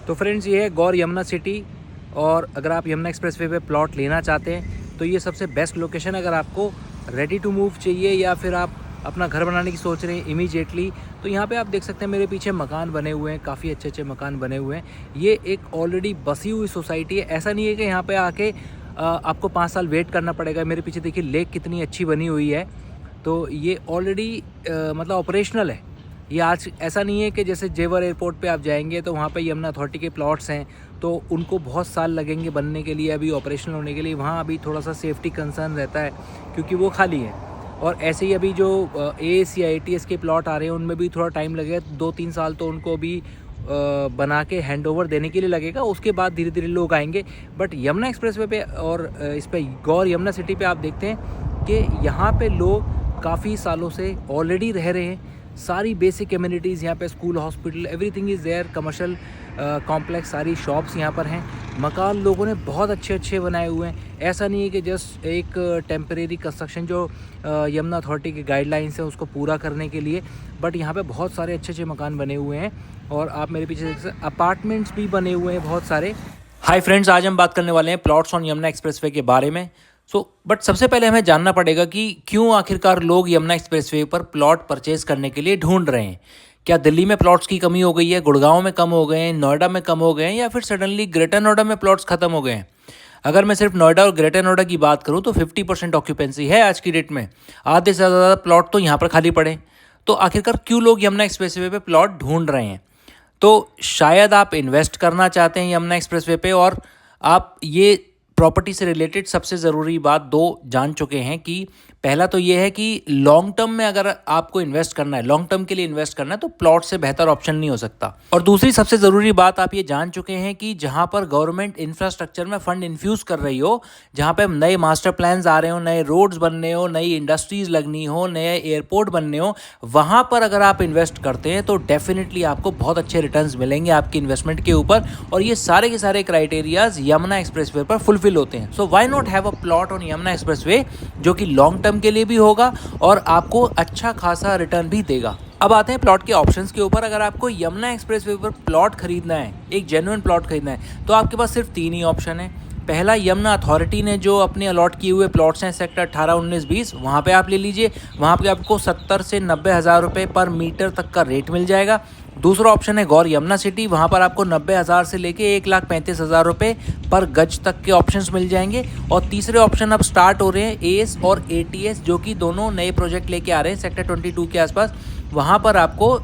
तो फ्रेंड्स ये है गौर यमुना सिटी, और अगर आप यमुना एक्सप्रेसवे पे प्लॉट लेना चाहते हैं तो ये सबसे बेस्ट लोकेशन। अगर आपको रेडी टू मूव चाहिए या फिर आप अपना घर बनाने की सोच रहे हैं इमीडिएटली, तो यहाँ पे आप देख सकते हैं मेरे पीछे मकान बने हुए हैं, काफ़ी अच्छे अच्छे मकान बने हुए हैं। ये एक ऑलरेडी बसी हुई सोसाइटी है, ऐसा नहीं है कि यहाँ पे आके आपको 5 साल वेट करना पड़ेगा। मेरे पीछे देखिए लेक कितनी अच्छी बनी हुई है, तो ये ऑलरेडी मतलब ऑपरेशनल है। ये आज ऐसा नहीं है कि जैसे जेवर एयरपोर्ट पे आप जाएंगे तो वहाँ पे यमुना अथॉरिटी के प्लॉट्स हैं तो उनको बहुत साल लगेंगे बनने के लिए, अभी ऑपरेशनल होने के लिए। वहाँ अभी थोड़ा सा सेफ्टी कंसर्न रहता है क्योंकि वो खाली है। और ऐसे ही अभी जो AAC IATS के प्लॉट आ रहे हैं उनमें भी थोड़ा टाइम लगेगा, 2-3 साल तो उनको भी बना के हैंडओवर देने के लिए लगेगा। उसके बाद धीरे धीरे लोग आएंगे। बट यमुना एक्सप्रेसवे पे और इस पे गौर यमुना सिटी पे आप देखते हैं कि यहाँ पे लोग काफ़ी सालों से ऑलरेडी रह रहे हैं। सारी बेसिक एम्यूनिटीज़ यहाँ पे, school, hospital, everything is there. Commercial complex, सारी शॉप्स यहाँ पर हैं। मकान लोगों ने बहुत अच्छे अच्छे बनाए हुए हैं। ऐसा नहीं है कि जस्ट एक टेम्परेरी कंस्ट्रक्शन जो यमुना अथॉरिटी की गाइडलाइंस है उसको पूरा करने के लिए, बट यहाँ पे बहुत सारे अच्छे अच्छे मकान बने हुए हैं। और आप मेरे पीछे देख सकते हैं अपार्टमेंट्स भी बने हुए हैं बहुत सारे। हाय फ्रेंड्स, आज हम बात करने वाले हैं प्लॉट्स ऑन यमुना एक्सप्रेसवे के बारे में। बट सबसे पहले हमें जानना पड़ेगा कि क्यों आखिरकार लोग यमुना एक्सप्रेसवे पर प्लॉट परचेज करने के लिए ढूंढ रहे हैं। क्या दिल्ली में प्लॉट्स की कमी हो गई है, गुड़गांव में कम हो गए हैं, नोएडा में कम हो गए हैं, या फिर सडनली ग्रेटर नोएडा में प्लॉट्स खत्म हो गए हैं? अगर मैं सिर्फ नोएडा और ग्रेटर नोएडा की बात करूं तो 50% ऑक्यूपेंसी है आज की डेट में। आधे से ज़्यादा प्लॉट तो यहाँ पर खाली पड़े। तो आखिरकार क्यों लोग यमुना एक्सप्रेसवे पे प्लॉट ढूंढ रहे हैं? तो शायद आप इन्वेस्ट करना चाहते हैं यमुना एक्सप्रेसवे पे, और आप ये प्रॉपर्टी से रिलेटेड सबसे ज़रूरी बात 2 जान चुके हैं कि पहला तो ये है कि लॉन्ग टर्म में अगर आपको इन्वेस्ट करना है, लॉन्ग टर्म के लिए इन्वेस्ट करना है, तो प्लॉट से बेहतर ऑप्शन नहीं हो सकता। और दूसरी सबसे ज़रूरी बात आप ये जान चुके हैं कि जहाँ पर गवर्नमेंट इंफ्रास्ट्रक्चर में फंड इन्फ्यूज़ कर रही हो, जहाँ पे नए मास्टर प्लान्स आ रहे हो, नए रोड्स बनने हो, नई इंडस्ट्रीज़ लगनी हो, नए एयरपोर्ट बनने हो, वहाँ पर अगर आप इन्वेस्ट करते हैं तो डेफिनेटली आपको बहुत अच्छे रिटर्न्स मिलेंगे आपकी इन्वेस्टमेंट के ऊपर। और ये सारे के सारे क्राइटेरियाज यमुना एक्सप्रेसवे पर फुलफिल होते हैं। So why not have a plot on Yamuna expressway, जो कि लॉन्ग टर्म के लिए भी होगा और आपको अच्छा खासा रिटर्न भी देगा। अब आते हैं प्लॉट के ऑप्शंस के ऊपर। अगर आपको यमुना एक्सप्रेसवे पर प्लॉट खरीदना है, एक जेन्युइन प्लॉट खरीदना है, तो आपके पास सिर्फ 3 ही ऑप्शन है। पहला, यमुना अथॉरिटी ने जो अपने अलॉट किए हुए प्लॉट्स हैं सेक्टर 18, 19, 20, वहाँ पे आप ले लीजिए। वहाँ पे आपको 70 से 90 हज़ार रुपये पर मीटर तक का रेट मिल जाएगा। दूसरा ऑप्शन है गौर यमुना सिटी, वहाँ पर आपको 90 हज़ार से लेके 1,35,000 रुपये पर गज तक के ऑप्शंस मिल जाएंगे। और तीसरे ऑप्शन अब स्टार्ट हो रहे हैं AS और ATS, जो कि दोनों नए प्रोजेक्ट लेके आ रहे हैं सेक्टर 22 के आसपास। वहाँ पर आपको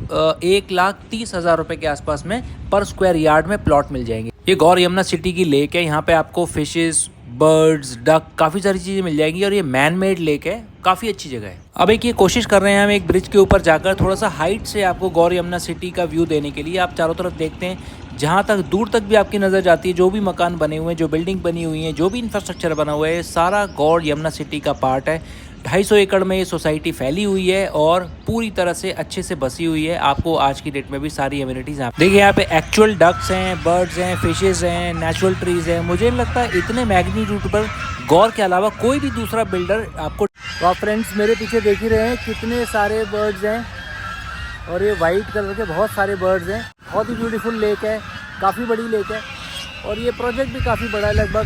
1,30,000 रुपये के आसपास में पर स्क्वायर यार्ड में प्लॉट मिल जाएंगे। ये गौर यमुना सिटी की लेक है, यहाँ पे आपको फिशेस, बर्ड्स, डक, काफ़ी सारी चीज़ें मिल जाएंगी। और ये मैन मेड लेक है, काफ़ी अच्छी जगह है। अब एक ये कोशिश कर रहे हैं हम एक ब्रिज के ऊपर जाकर थोड़ा सा हाइट से आपको गौर यमुना सिटी का व्यू देने के लिए। आप चारों तरफ देखते हैं, जहाँ तक दूर तक भी आपकी नज़र जाती है, जो भी मकान बने हुए हैं, जो बिल्डिंग बनी हुई हैं, जो भी इंफ्रास्ट्रक्चर बना हुआ है, सारा गौर यमुना सिटी का पार्ट है। 250 एकड़ में ये सोसाइटी फैली हुई है और पूरी तरह से अच्छे से बसी हुई है। आपको आज की डेट में भी सारी एम्यूनिटीज़ आप देखिए, यहाँ पे एक्चुअल डक्स हैं, बर्ड्स हैं, फिशेस हैं, नेचुरल ट्रीज़ हैं। मुझे नहीं लगता इतने मैग्नीट्यूड पर गौर के अलावा कोई भी दूसरा बिल्डर आपको। तो आप फ्रेंड्स मेरे पीछे देख ही रहे हैं कितने सारे बर्ड्स हैं, और ये वाइट कलर के बहुत सारे बर्ड्स हैं। बहुत ही ब्यूटीफुल लेक है, काफ़ी बड़ी लेक है, और ये प्रोजेक्ट भी काफ़ी बड़ा है। लगभग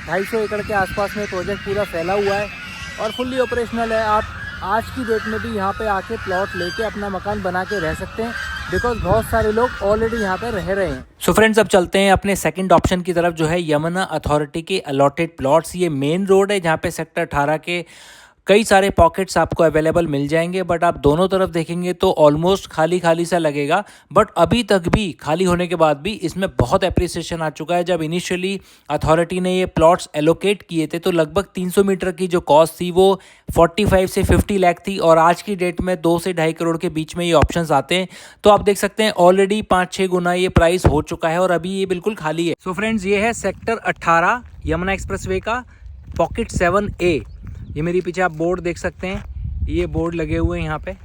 250 एकड़ के आसपास में प्रोजेक्ट पूरा फैला हुआ है और फुल्ली ऑपरेशनल है। आप आज की डेट में भी यहाँ पे आके प्लॉट लेके अपना मकान बना के रह सकते हैं, बिकॉज बहुत सारे लोग ऑलरेडी यहाँ पे रह रहे हैं। सो फ्रेंड्स, अब चलते हैं अपने सेकंड ऑप्शन की तरफ, जो है यमुना अथॉरिटी के अलॉटेड प्लॉट्स। ये मेन रोड है जहाँ पे सेक्टर 18 के कई सारे पॉकेट्स आपको अवेलेबल मिल जाएंगे, बट आप दोनों तरफ देखेंगे तो ऑलमोस्ट खाली खाली सा लगेगा। बट अभी तक भी खाली होने के बाद भी इसमें बहुत एप्रिसिएशन आ चुका है। जब इनिशियली अथॉरिटी ने ये प्लॉट्स एलोकेट किए थे तो लगभग 300 मीटर की जो कॉस्ट थी वो 45 से 50 लाख थी, और आज की डेट में 2 से 2.5 करोड़ के बीच में ये ऑप्शंस आते हैं। तो आप देख सकते हैं ऑलरेडी 5-6 गुना ये प्राइस हो चुका है और अभी ये बिल्कुल खाली है। सो फ्रेंड्स, ये है सेक्टर 18 यमुना एक्सप्रेसवे का पॉकेट 7A। ये मेरे पीछे आप बोर्ड देख सकते हैं, ये बोर्ड लगे हुए हैं यहाँ पे।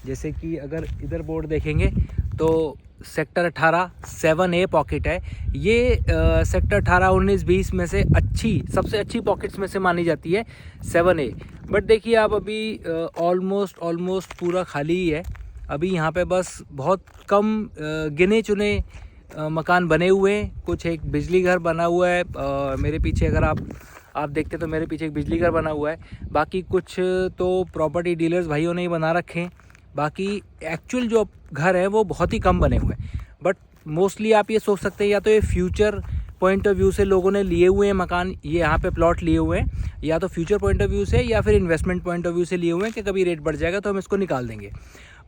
जैसे कि अगर इधर बोर्ड देखेंगे तो सेक्टर 18 7A पॉकेट है। ये सेक्टर 18, 19, 20 में से सबसे अच्छी पॉकेट्स में से मानी जाती है 7A। बट देखिए आप अभी ऑलमोस्ट पूरा खाली ही है। अभी यहाँ पे बस बहुत कम गिने चुने मकान बने हुए हैं, कुछ एक बिजली घर बना हुआ है। मेरे पीछे अगर आप देखते तो मेरे पीछे एक बिजली घर बना हुआ है। बाकी कुछ तो प्रॉपर्टी डीलर्स भाइयों ने ही बना रखे हैं। बाकी एक्चुअल जो घर है वो बहुत ही कम बने हुए हैं। बट मोस्टली आप ये सोच सकते हैं या तो ये फ्यूचर पॉइंट ऑफ व्यू से लोगों ने लिए हुए हैं मकान, ये यहाँ पे प्लॉट लिए हुए हैं, या तो फ्यूचर पॉइंट ऑफ व्यू से या फिर इन्वेस्टमेंट पॉइंट ऑफ व्यू से लिए हुए हैं कि कभी रेट बढ़ जाएगा तो हम इसको निकाल देंगे।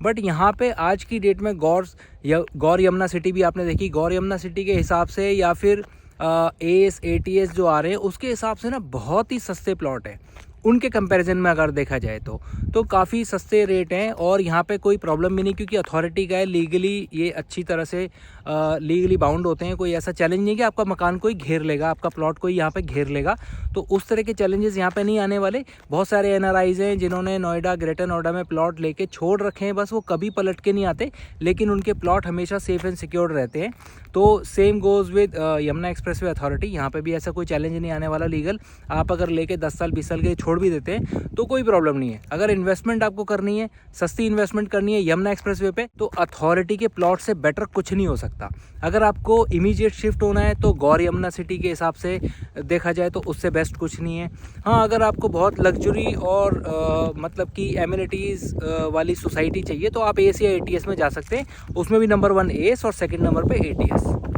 बट यहाँ पे आज की डेट में गौर यमुना सिटी भी आपने देखी, गौर यमुना सिटी के हिसाब से या फिर एस ATS जो आ रहे हैं उसके हिसाब से ना बहुत ही सस्ते प्लॉट हैं उनके कंपैरिजन में अगर देखा जाए तो काफ़ी सस्ते रेट हैं। और यहाँ पे कोई प्रॉब्लम भी नहीं, क्योंकि अथॉरिटी का है, लीगली ये अच्छी तरह से लीगली बाउंड होते हैं। कोई ऐसा चैलेंज नहीं कि आपका मकान कोई घेर लेगा, आपका प्लॉट कोई यहाँ पे घेर लेगा, तो उस तरह के चैलेंजेस यहाँ पे नहीं आने वाले। बहुत सारे NRIs हैं जिन्होंने नोएडा, ग्रेटर नोएडा में प्लॉट लेके छोड़ रखे हैं, बस वो कभी पलट के नहीं आते, लेकिन उनके प्लॉट हमेशा सेफ एंड सिक्योर्ड रहते हैं। तो same goes with Yamuna expressway authority, यहाँ पे भी ऐसा कोई चैलेंज नहीं आने वाला लीगल। आप अगर लेके 10 साल 20 साल के छोड़ भी देते हैं तो कोई प्रॉब्लम नहीं है। अगर इन्वेस्टमेंट आपको करनी है, सस्ती इन्वेस्टमेंट करनी है यमुना एक्सप्रेसवे पे, तो अथॉरिटी के प्लॉट से बेटर कुछ नहीं हो सकता। अगर आपको इमीडिएट शिफ्ट होना है तो गौर यमुना सिटी के हिसाब से देखा जाए तो उससे बेस्ट कुछ नहीं है। हाँ, अगर आपको बहुत लग्जरी और मतलब कि एमिनिटीज़ वाली सोसाइटी चाहिए तो आप AS या ATS में जा सकते हैं। उसमें भी नंबर 1 AS और सेकंड नंबर पे ATS।